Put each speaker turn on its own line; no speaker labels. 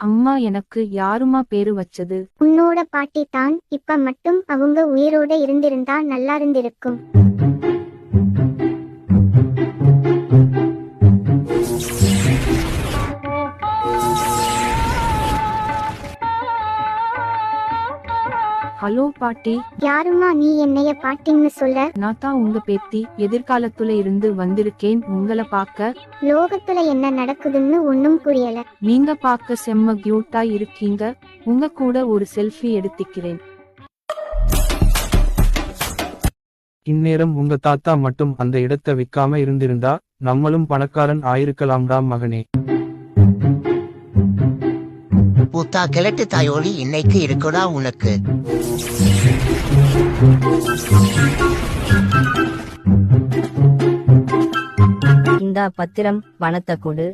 அம்மா எனக்கு யாருமா பேரு வச்சது?
உன்னோட பாட்டி தான். இப்ப மட்டும் அவங்க உயிரோட இருந்திருந்தா நல்லா இருந்திருக்கும்.
ஹலோ பாட்டி.
யாருமா நீ என்னைய பாட்டின்னு சொல்ல?
நான் தான் உங்க பேத்தி. எதிர்காலத்துல இருந்து வந்திருக்கேன் உங்களை பார்க்க.
லோகத்துல என்ன நடக்குதுன்னு ஒன்னும் புரியல.
நீங்க பார்க்க செம்ம கியூட்டா இருக்கீங்க. உங்க கூட ஒரு செல்ஃபி எடுத்துக்கிறேன்.
இந்நேரம் உங்க தாத்தா மட்டும் அந்த இடத்தை விற்காம இருந்திருந்தா நம்மளும் பணக்காரன் ஆயிருக்கலாம்டா மகனே.
பூத்தா கிழட்டு தாயோலி இன்னைக்கு இருக்குடா உனக்கு.
இந்த பத்திரம் பணத்தை கொடு.